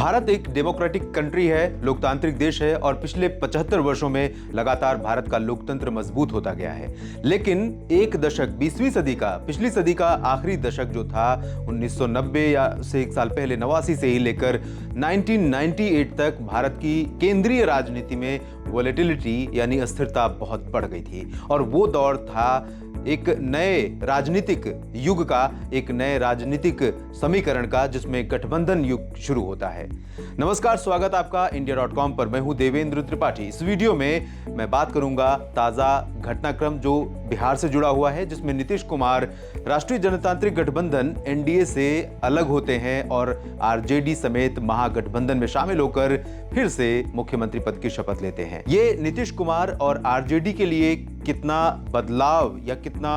भारत एक democratic country है, लोकतांत्रिक देश है और पिछले 75 वर्षों में लगातार भारत का लोकतंत्र मजबूत होता गया है। लेकिन एक दशक 20वीं सदी का, पिछली सदी का आखिरी दशक जो था 1990 या से एक साल पहले 89 से ही लेकर 1998 तक भारत की केंद्रीय राजनीति में वोलेटिलिटी यानी अस्थिरता बहुत बढ़ गई थी और वो दौर था एक नए राजनीतिक युग का, एक नए राजनीतिक समीकरण का, जिसमें गठबंधन युग शुरू होता है। नमस्कार, स्वागत आपका India.com पर। मैं हूं देवेंद्र त्रिपाठी। इस वीडियो में मैं बात करूंगा ताजा घटनाक्रम जो बिहार से जुड़ा हुआ है, जिसमें नीतीश कुमार राष्ट्रीय जनतांत्रिक गठबंधन एनडीए से अलग होते हैं और आरजेडी समेत महागठबंधन में शामिल होकर फिर से मुख्यमंत्री पद की शपथ लेते हैं। ये नीतीश कुमार और आरजेडी के लिए कितना बदलाव या कितना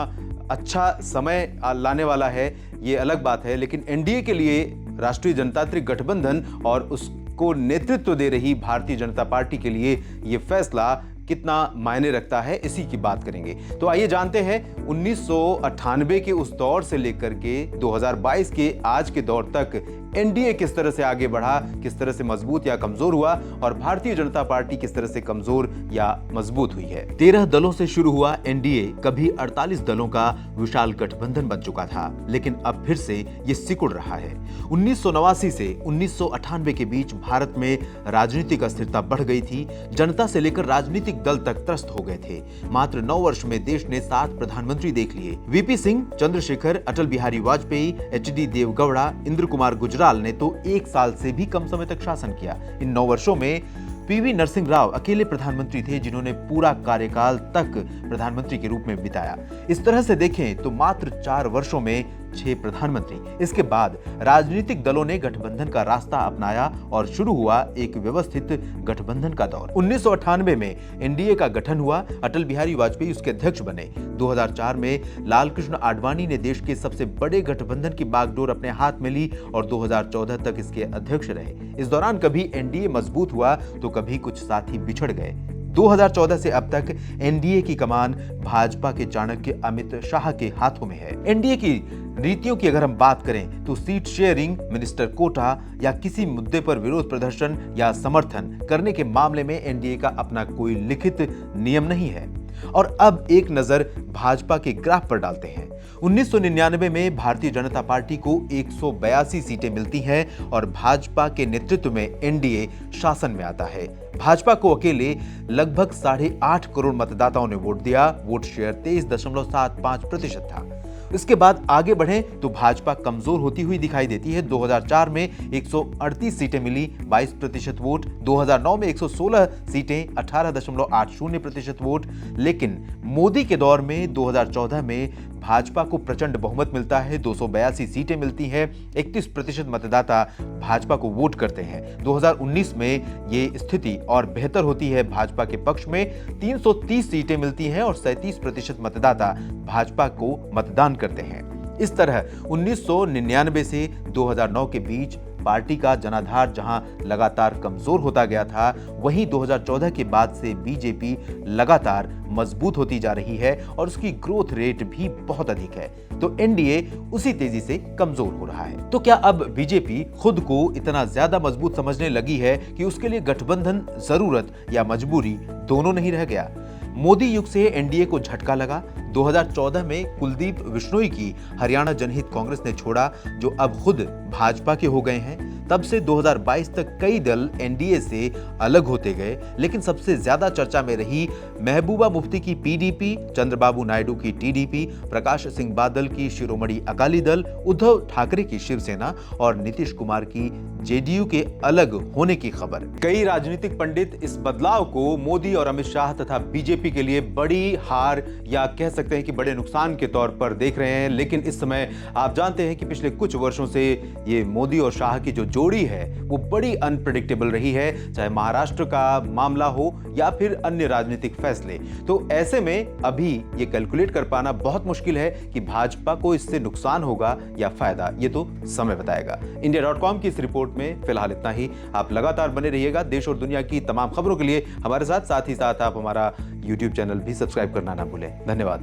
अच्छा समय लाने वाला है ये अलग बात है, लेकिन एनडीए के लिए राष्ट्रीय जनतांत्रिक गठबंधन और उसको नेतृत्व दे रही भारतीय जनता पार्टी के लिए ये फैसला कितना मायने रखता है, इसी की बात करेंगे। तो आइए जानते हैं 1998 के उस दौर से लेकर के 2022 के आज के दौर तक एनडीए किस तरह से आगे बढ़ा, किस तरह से मजबूत या कमजोर हुआ और भारतीय जनता पार्टी किस तरह से कमजोर या मजबूत हुई है। 13 दलों से शुरू हुआ एनडीए कभी 48 दलों का विशाल गठबंधन बन चुका था, लेकिन अब फिर से ये सिकुड़ रहा है। 1989 से 1998 के बीच भारत में राजनीतिक अस्थिरता बढ़ गई थी। जनता से लेकर राजनीतिक दल तक त्रस्त हो गए थे। मात्र 9 वर्ष में देश ने 7 प्रधानमंत्री देख लिए। वीपी सिंह, चंद्रशेखर, अटल बिहारी वाजपेयी, एचडी देवगौड़ा, इंद्र कुमार गुजराल ने तो 1 साल से भी कम समय तक शासन किया। इन 9 वर्षों में पीवी नरसिंह राव अकेले प्रधानमंत्री थे, जिन्होंने पूरा कार्यकाल तक प्रधानमंत्री के रूप में बिताया। इस तरह से देखें तो मात्र 4 वर्षों में 6 प्रधानमंत्री। इसके बाद राजनीतिक दलों ने गठबंधन का रास्ता अपनाया और शुरू हुआ एक व्यवस्थित गठबंधन का दौर। 1998 में एनडीए का गठन हुआ। अटल बिहारी वाजपेयी उसके अध्यक्ष बने। 2004 में लालकृष्ण आडवाणी ने देश के सबसे बड़े गठबंधन की बागडोर अपने हाथ में ली और 2014 तक इसके अध्यक्ष रहे। इस दौरान कभी एनडीए मजबूत हुआ तो कभी कुछ साथी बिछड़ गए। 2014 से अब तक एनडीए की कमान भाजपा के चाणक्य अमित शाह के हाथों में है। एनडीए की नीतियों की अगर हम बात करें तो सीट शेयरिंग, मिनिस्टर कोटा या किसी मुद्दे पर विरोध प्रदर्शन या समर्थन करने के मामले में एनडीए का अपना कोई लिखित नियम नहीं है। और अब एक नजर भाजपा के ग्राफ पर डालते हैं। 1999 में भारतीय जनता पार्टी को 182 सीटें मिलती हैं और भाजपा के नेतृत्व में एनडीए शासन में आता है। भाजपा को अकेले लगभग 8.5 करोड़ मतदाताओं ने वोट दिया। वोट शेयर 23.75% था। इसके बाद आगे बढ़ें तो भाजपा कमजोर होती हुई दिखाई देती है। 2004 में 138 सीटें मिली, 22% वोट। 2009 में 116 सीटें, 18.80% वोट। लेकिन मोदी के दौर में 2014 में भाजपा को प्रचंड बहुमत मिलता है। 282 सीटें मिलती हैं, 31% मतदाता भाजपा को वोट करते हैं। 2019 में ये स्थिति और बेहतर होती है भाजपा के पक्ष में। 330 सीटें मिलती हैं और 37% मतदाता भाजपा को मतदान करते हैं। इस तरह 1999 से 2009 के बीच पार्टी का जनाधार जहां लगातार कमजोर होता गया था, वहीं 2014 के बाद से बीजेपी लगातार मजबूत होती जा रही है और उसकी ग्रोथ रेट भी बहुत अधिक है। तो एनडीए उसी तेजी से कमजोर हो रहा है। तो क्या अब बीजेपी खुद को इतना ज्यादा मजबूत समझने लगी है कि उसके लिए गठबंधन जरूरत या मजबूरी दोनों नहीं रह गया? मोदी युग से एनडीए को झटका लगा। 2014 में कुलदीप बिश्नोई की हरियाणा जनहित कांग्रेस ने छोड़ा, जो अब खुद भाजपा के हो गए हैं। तब से 2022 तक कई दल एनडीए से अलग होते गए, लेकिन सबसे ज्यादा चर्चा में रही महबूबा मुफ्ती की पीडीपी, चंद्रबाबू नायडू की टीडीपी, प्रकाश सिंह बादल की शिरोमणि अकाली दल, उद्धव ठाकरे की शिवसेना और नीतीश कुमार की जेडीयू के अलग होने की खबर। कई राजनीतिक पंडित इस बदलाव को मोदी और अमित शाह तथा बीजेपी के लिए बड़ी हार या कह सकते हैं कि बड़े नुकसान के तौर पर देख रहे हैं। लेकिन इस समय आप जानते हैं कि पिछले कुछ वर्षों से ये मोदी और शाह की जो जोड़ी है वो बड़ी अनप्रेडिक्टेबल रही है, चाहे महाराष्ट्र का मामला हो या फिर अन्य राजनीतिक फैसले। तो ऐसे में अभी ये कैलकुलेट कर पाना बहुत मुश्किल है कि भाजपा को इससे नुकसान होगा या फायदा, ये तो समय बताएगा। India.com की इस रिपोर्ट में फिलहाल इतना ही। आप लगातार बने रहिएगा देश और दुनिया की तमाम खबरों के लिए हमारे साथ। साथ ही साथ आप हमारा YouTube चैनल भी सब्सक्राइब करना ना भूलें। धन्यवाद।